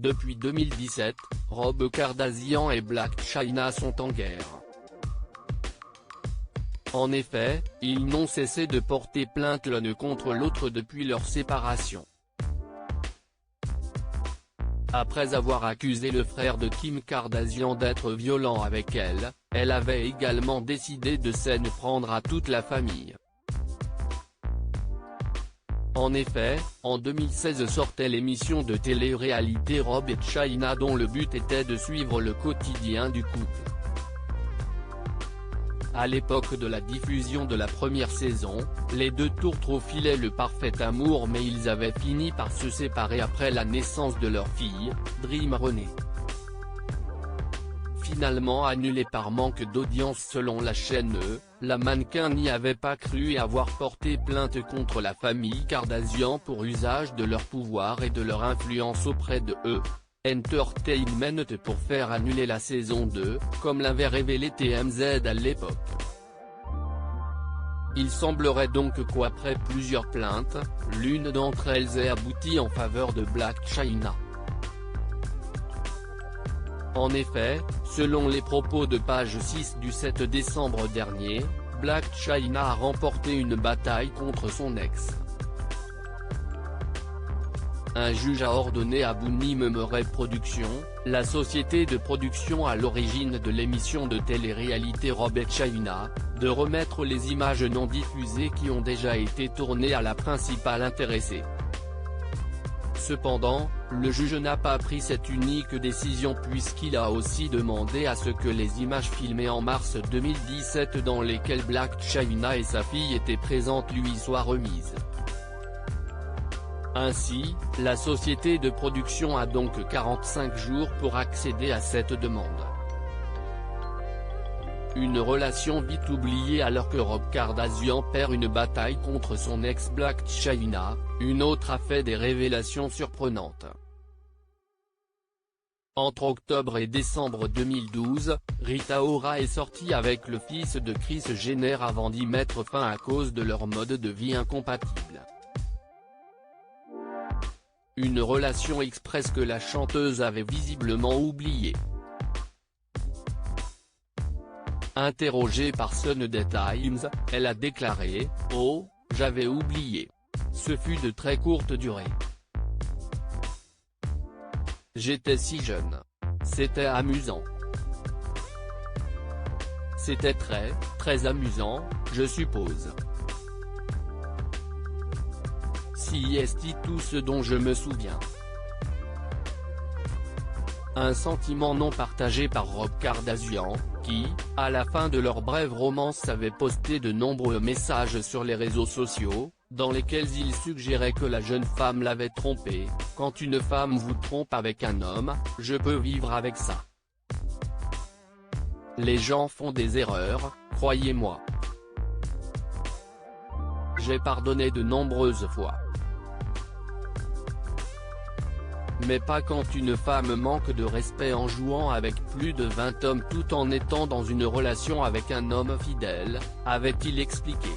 Depuis 2017, Rob Kardashian et Blac Chyna sont en guerre. En effet, ils n'ont cessé de porter plainte l'un contre l'autre depuis leur séparation. Après avoir accusé le frère de Kim Kardashian d'être violent avec elle, elle avait également décidé de s'en prendre à toute la famille. En effet, en 2016 sortait l'émission de télé-réalité Rob et Chyna dont le but était de suivre le quotidien du couple. À l'époque de la diffusion de la première saison, les deux tourtereaux filaient le parfait amour mais ils avaient fini par se séparer après la naissance de leur fille, Dream Renée. Finalement annulée par manque d'audience selon la chaîne E, la mannequin n'y avait pas cru et avoir porté plainte contre la famille Kardashian pour usage de leur pouvoir et de leur influence auprès de E! Entertainment pour faire annuler la saison 2, comme l'avait révélé TMZ à l'époque. Il semblerait donc qu'après plusieurs plaintes, l'une d'entre elles ait abouti en faveur de Blac Chyna. En effet, selon les propos de page 6 du 7 décembre dernier, Blac Chyna a remporté une bataille contre son ex. Un juge a ordonné à Booni Mumray Productions, la société de production à l'origine de l'émission de télé-réalité Rob et Chyna, de remettre les images non diffusées qui ont déjà été tournées à la principale intéressée. Cependant, le juge n'a pas pris cette unique décision puisqu'il a aussi demandé à ce que les images filmées en mars 2017 dans lesquelles Blac Chyna et sa fille étaient présentes lui soient remises. Ainsi, la société de production a donc 45 jours pour accéder à cette demande. Une relation vite oubliée alors que Rob Kardashian perd une bataille contre son ex Blac Chyna, une autre a fait des révélations surprenantes. Entre octobre et décembre 2012, Rita Ora est sortie avec le fils de Kris Jenner avant d'y mettre fin à cause de leur mode de vie incompatible. Une relation express que la chanteuse avait visiblement oubliée. Interrogée par Sunday Times, elle a déclaré « Oh, j'avais oublié. Ce fut de très courte durée. J'étais si jeune. C'était amusant. C'était très amusant, je suppose. Si est tout ce dont je me souviens. » Un sentiment non partagé par Rob Kardashian, qui, à la fin de leur brève romance avait posté de nombreux messages sur les réseaux sociaux, dans lesquels il suggérait que la jeune femme l'avait trompé. « Quand une femme vous trompe avec un homme, je peux vivre avec ça. Les gens font des erreurs, croyez-moi. J'ai pardonné de nombreuses fois. Mais pas quand une femme manque de respect en jouant avec plus de 20 hommes tout en étant dans une relation avec un homme fidèle », avait-il expliqué.